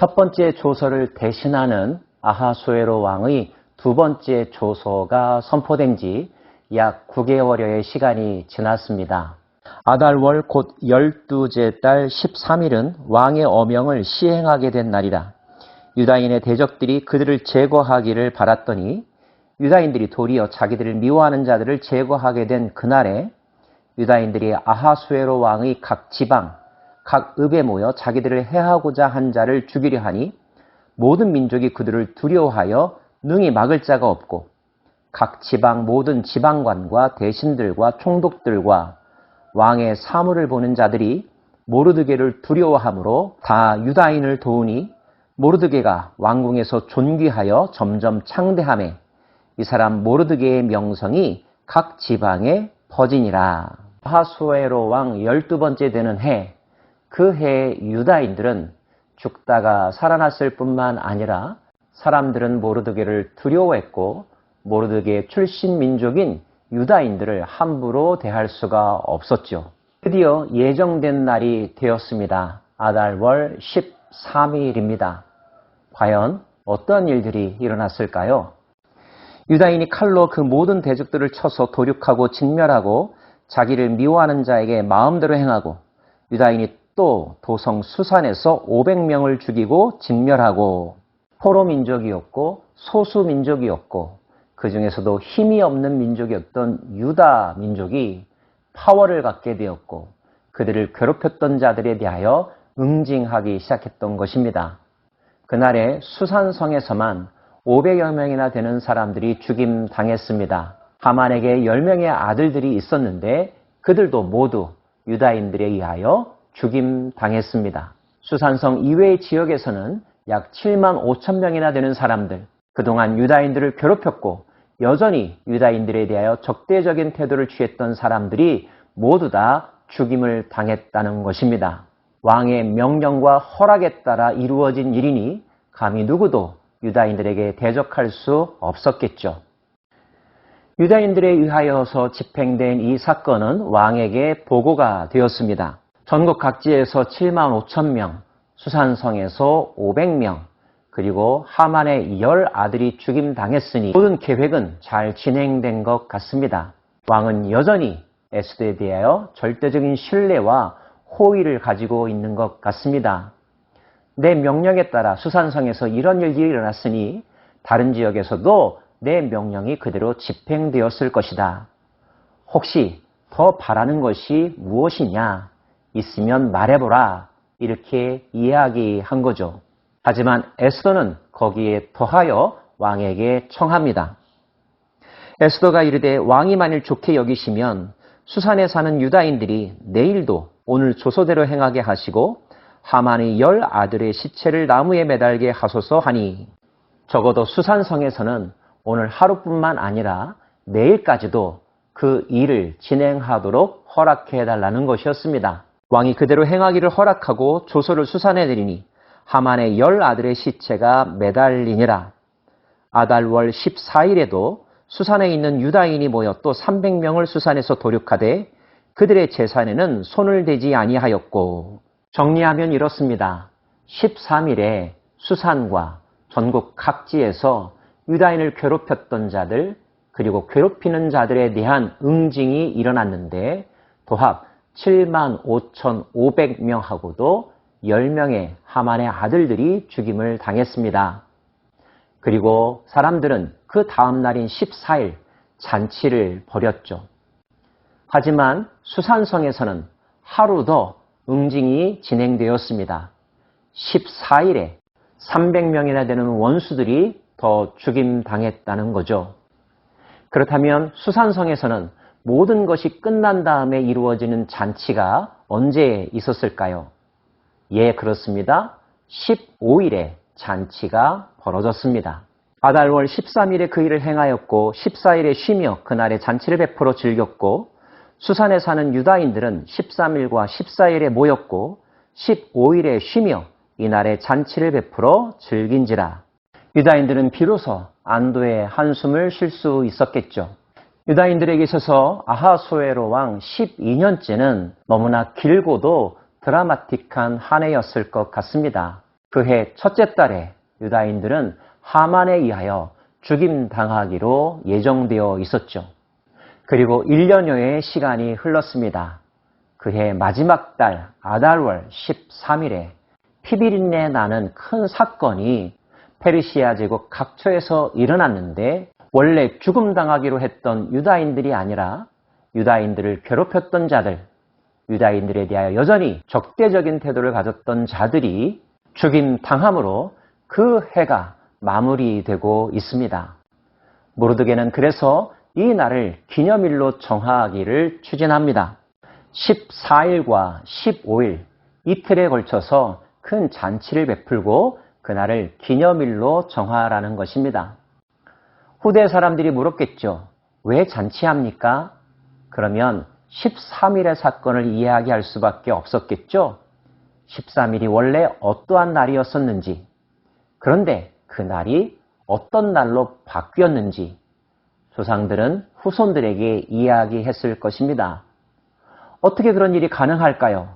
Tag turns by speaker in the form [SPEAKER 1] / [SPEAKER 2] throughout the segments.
[SPEAKER 1] 첫 번째 조서를 대신하는 아하수에로 왕의 두 번째 조서가 선포된 지 약 9개월여의 시간이 지났습니다. 아달월 곧 12째 달 13일은 왕의 어명을 시행하게 된 날이라. 유다인의 대적들이 그들을 제거하기를 바랐더니 유다인들이 도리어 자기들을 미워하는 자들을 제거하게 된 그날에 유다인들이 아하수에로 왕의 각 지방, 각 읍에 모여 자기들을 해하고자 한 자를 죽이려 하니 모든 민족이 그들을 두려워하여 능히 막을 자가 없고 각 지방 모든 지방관과 대신들과 총독들과 왕의 사물을 보는 자들이 모르드게를 두려워하므로 다 유다인을 도우니 모르드게가 왕궁에서 존귀하여 점점 창대하매 이 사람 모르드게의 명성이 각 지방에 퍼지니라. 아하수에로 왕 12번째 되는 해, 그 해에 유다인들은 죽다가 살아났을 뿐만 아니라 사람들은 모르드게를 두려워했고 모르드게 출신 민족인 유다인들을 함부로 대할 수가 없었죠. 드디어 예정된 날이 되었습니다. 아달월 13일입니다. 과연 어떤 일들이 일어났을까요? 유다인이 칼로 그 모든 대적들을 쳐서 도륙하고 진멸하고 자기를 미워하는 자에게 마음대로 행하고 유다인이 또 도성 수산에서 500명을 죽이고 진멸하고 포로 민족이었고 소수 민족이었고 그 중에서도 힘이 없는 민족이었던 유다 민족이 파워를 갖게 되었고 그들을 괴롭혔던 자들에 대하여 응징하기 시작했던 것입니다. 그날에 수산성에서만 500여 명이나 되는 사람들이 죽임 당했습니다. 하만에게 10명의 아들들이 있었는데 그들도 모두 유다인들에 의하여 죽임 당했습니다. 수산성 이외의 지역에서는 약 7만 5천 명이나 되는 사람들, 그동안 유다인들을 괴롭혔고 여전히 유다인들에 대하여 적대적인 태도를 취했던 사람들이 모두 다 죽임을 당했다는 것입니다. 왕의 명령과 허락에 따라 이루어진 일이니 감히 누구도 유다인들에게 대적할 수 없었겠죠. 유다인들에 의하여서 집행된 이 사건은 왕에게 보고가 되었습니다. 전국 각지에서 7만 5천 명, 수산성에서 500명, 그리고 하만의 10 아들이 죽임당했으니 모든 계획은 잘 진행된 것 같습니다. 왕은 여전히 에스더에 대하여 절대적인 신뢰와 호의를 가지고 있는 것 같습니다. 내 명령에 따라 수산성에서 이런 일이 일어났으니 다른 지역에서도 내 명령이 그대로 집행되었을 것이다. 혹시 더 바라는 것이 무엇이냐? 있으면 말해보라. 이렇게 이야기한 거죠. 하지만 에스더는 거기에 더하여 왕에게 청합니다. 에스더가 이르되 왕이 만일 좋게 여기시면 수산에 사는 유다인들이 내일도 오늘 조서대로 행하게 하시고 하만의 10 아들의 시체를 나무에 매달게 하소서 하니 적어도 수산성에서는 오늘 하루뿐만 아니라 내일까지도 그 일을 진행하도록 허락해달라는 것이었습니다. 왕이 그대로 행하기를 허락하고 조서를 수산해 드리니 하만의 10 아들의 시체가 매달리니라. 아달월 14일에도 수산에 있는 유다인이 모여 또 300명을 수산에서 도륙하되 그들의 재산에는 손을 대지 아니하였고 정리하면 이렇습니다. 13일에 수산과 전국 각지에서 유다인을 괴롭혔던 자들 그리고 괴롭히는 자들에 대한 응징이 일어났는데 도합 75,500명하고도 10명의 하만의 아들들이 죽임을 당했습니다. 그리고 사람들은 그 다음 날인 14일 잔치를 벌였죠. 하지만 수산성에서는 하루 더 응징이 진행되었습니다. 14일에 300명이나 되는 원수들이 더 죽임 당했다는 거죠. 그렇다면 수산성에서는 모든 것이 끝난 다음에 이루어지는 잔치가 언제 있었을까요? 예, 그렇습니다. 15일에 잔치가 벌어졌습니다. 아달월 13일에 그 일을 행하였고 14일에 쉬며 그날에 잔치를 베풀어 즐겼고 수산에 사는 유다인들은 13일과 14일에 모였고 15일에 쉬며 이날에 잔치를 베풀어 즐긴지라. 유다인들은 비로소 안도의 한숨을 쉴 수 있었겠죠. 유다인들에게 있어서 아하수에로 왕 12년째는 너무나 길고도 드라마틱한 한 해였을 것 같습니다. 그해 첫째 달에 유다인들은 하만에 의하여 죽임당하기로 예정되어 있었죠. 그리고 1년여의 시간이 흘렀습니다. 그해 마지막 달 아달월 13일에 피비린내 나는 큰 사건이 페르시아 제국 각처에서 일어났는데, 원래 죽음당하기로 했던 유다인들이 아니라 유다인들을 괴롭혔던 자들, 유다인들에 대하여 여전히 적대적인 태도를 가졌던 자들이 죽임당함으로 그 해가 마무리되고 있습니다. 모르드게는 그래서 이 날을 기념일로 정하기를 추진합니다. 14일과 15일 이틀에 걸쳐서 큰 잔치를 베풀고 그날을 기념일로 정하라는 것입니다. 후대 사람들이 물었겠죠. 왜 잔치합니까? 그러면 13일의 사건을 이야기할 수밖에 없었겠죠. 13일이 원래 어떠한 날이었었는지, 그런데 그 날이 어떤 날로 바뀌었는지 조상들은 후손들에게 이야기했을 것입니다. 어떻게 그런 일이 가능할까요?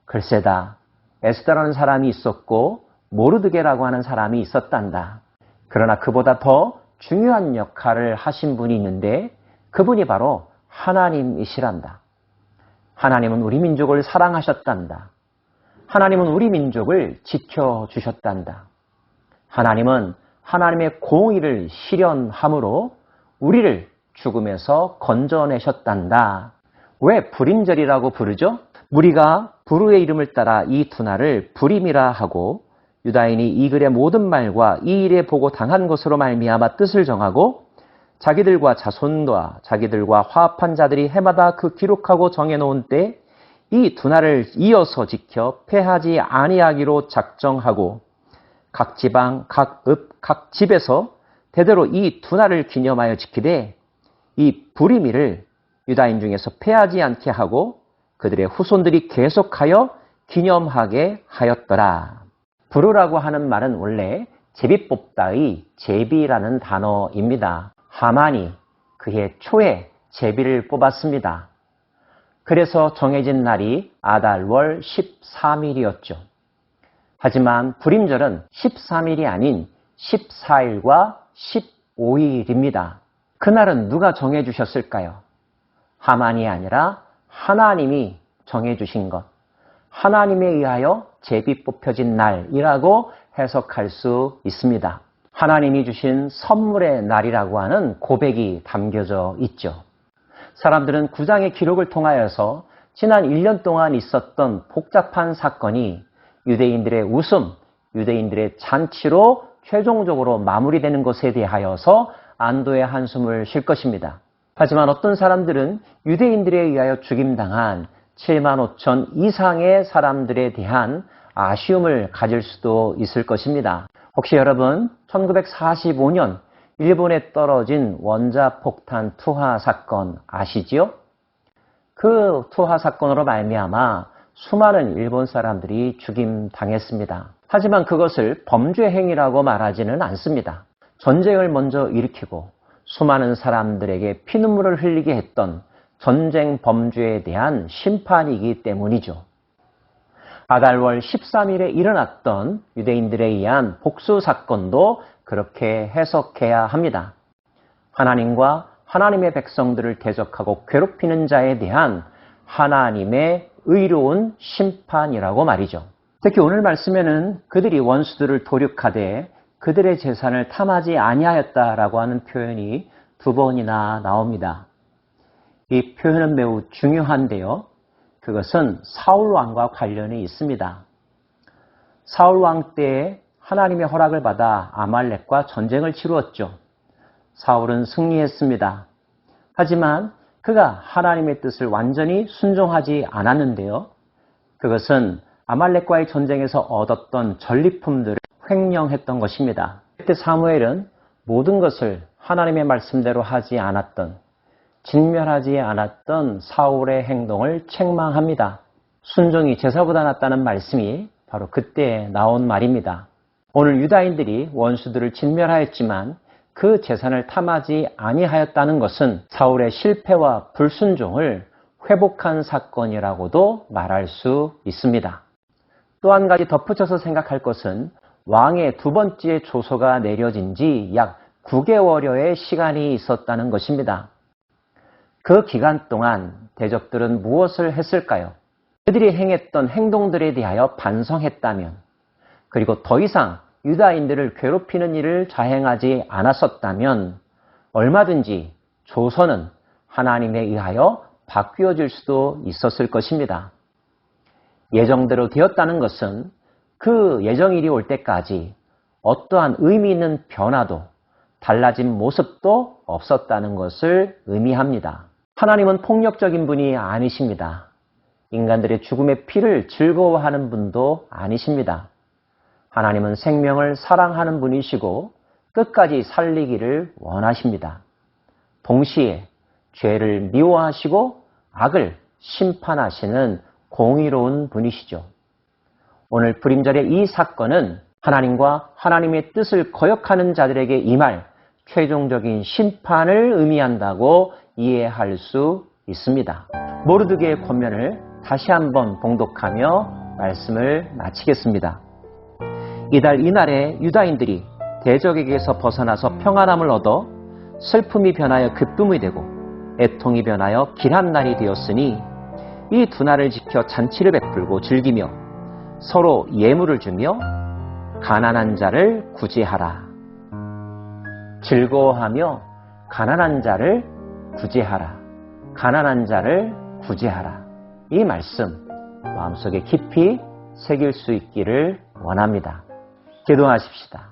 [SPEAKER 1] 글쎄다. 에스더라는 사람이 있었고 모르드게라고 하는 사람이 있었단다. 그러나 그보다 더 중요한 역할을 하신 분이 있는데 그분이 바로 하나님이시란다. 하나님은 우리 민족을 사랑하셨단다. 하나님은 우리 민족을 지켜주셨단다. 하나님은 하나님의 공의를 실현함으로 우리를 죽음에서 건져내셨단다. 왜 불임절이라고 부르죠? 무리가 부르의 이름을 따라 이 두 날을 불임이라 하고, 유다인이 이 글의 모든 말과 이 일에 보고 당한 것으로 말미암아 뜻을 정하고 자기들과 자손과 자기들과 화합한 자들이 해마다 그 기록하고 정해놓은 때 이 두 날을 이어서 지켜 패하지 아니하기로 작정하고, 각 지방, 각 읍, 각 집에서 대대로 이 두 날을 기념하여 지키되 이 불임일을 유다인 중에서 패하지 않게 하고 그들의 후손들이 계속하여 기념하게 하였더라. 부르라고 하는 말은 원래 제비 뽑다의 제비라는 단어입니다. 하만이 그해 초에 제비를 뽑았습니다. 그래서 정해진 날이 아달월 13일이었죠. 하지만 불임절은 13일이 아닌 14일과 15일입니다. 그날은 누가 정해주셨을까요? 하만이 아니라 하나님이 정해주신 것, 하나님에 의하여 제비 뽑혀진 날이라고 해석할 수 있습니다. 하나님이 주신 선물의 날이라고 하는 고백이 담겨져 있죠. 사람들은 구장의 기록을 통하여서 지난 1년 동안 있었던 복잡한 사건이 유대인들의 웃음, 유대인들의 잔치로 최종적으로 마무리되는 것에 대하여서 안도의 한숨을 쉴 것입니다. 하지만 어떤 사람들은 유대인들에 의하여 죽임당한 7만 5천 이상의 사람들에 대한 아쉬움을 가질 수도 있을 것입니다. 혹시 여러분 1945년 일본에 떨어진 원자폭탄 투하 사건 아시지요? 그 투하 사건으로 말미암아 수많은 일본 사람들이 죽임당했습니다. 하지만 그것을 범죄 행위라고 말하지는 않습니다. 전쟁을 먼저 일으키고 수많은 사람들에게 피눈물을 흘리게 했던 전쟁 범죄에 대한 심판이기 때문이죠. 아달월 13일에 일어났던 유대인들에 의한 복수 사건도 그렇게 해석해야 합니다. 하나님과 하나님의 백성들을 대적하고 괴롭히는 자에 대한 하나님의 의로운 심판이라고 말이죠. 특히 오늘 말씀에는 그들이 원수들을 도륙하되 그들의 재산을 탐하지 아니하였다라고 하는 표현이 2번이나 나옵니다. 이 표현은 매우 중요한데요. 그것은 사울 왕과 관련이 있습니다. 사울 왕 때에 하나님의 허락을 받아 아말렉과 전쟁을 치루었죠. 사울은 승리했습니다. 하지만 그가 하나님의 뜻을 완전히 순종하지 않았는데요. 그것은 아말렉과의 전쟁에서 얻었던 전리품들을 횡령했던 것입니다. 그때 사무엘은 모든 것을 하나님의 말씀대로 하지 않았던, 진멸하지 않았던 사울의 행동을 책망합니다. 순종이 제사보다 낫다는 말씀이 바로 그때 나온 말입니다. 오늘 유다인들이 원수들을 진멸하였지만 그 재산을 탐하지 아니하였다는 것은 사울의 실패와 불순종을 회복한 사건이라고도 말할 수 있습니다. 또 한 가지 덧붙여서 생각할 것은 왕의 두 번째 조서가 내려진 지 약 9개월여의 시간이 있었다는 것입니다. 그 기간 동안 대적들은 무엇을 했을까요? 그들이 행했던 행동들에 대하여 반성했다면, 그리고 더 이상 유다인들을 괴롭히는 일을 자행하지 않았었다면 얼마든지 조서는 하나님에 의하여 바뀌어질 수도 있었을 것입니다. 예정대로 되었다는 것은 그 예정일이 올 때까지 어떠한 의미 있는 변화도 달라진 모습도 없었다는 것을 의미합니다. 하나님은 폭력적인 분이 아니십니다. 인간들의 죽음의 피를 즐거워하는 분도 아니십니다. 하나님은 생명을 사랑하는 분이시고 끝까지 살리기를 원하십니다. 동시에 죄를 미워하시고 악을 심판하시는 공의로운 분이시죠. 오늘 불임절의 이 사건은 하나님과 하나님의 뜻을 거역하는 자들에게 임할 최종적인 심판을 의미한다고 이해할 수 있습니다. 모르드게의 권면을 다시 한번 봉독하며 말씀을 마치겠습니다. 이달 이날에 유다인들이 대적에게서 벗어나서 평안함을 얻어 슬픔이 변하여 기쁨이 되고 애통이 변하여 길한 날이 되었으니 이 두 날을 지켜 잔치를 베풀고 즐기며 서로 예물을 주며 가난한 자를 구제하라. 즐거워하며 가난한 자를 구제하라. 가난한 자를 구제하라. 이 말씀 마음속에 깊이 새길 수 있기를 원합니다. 기도하십시다.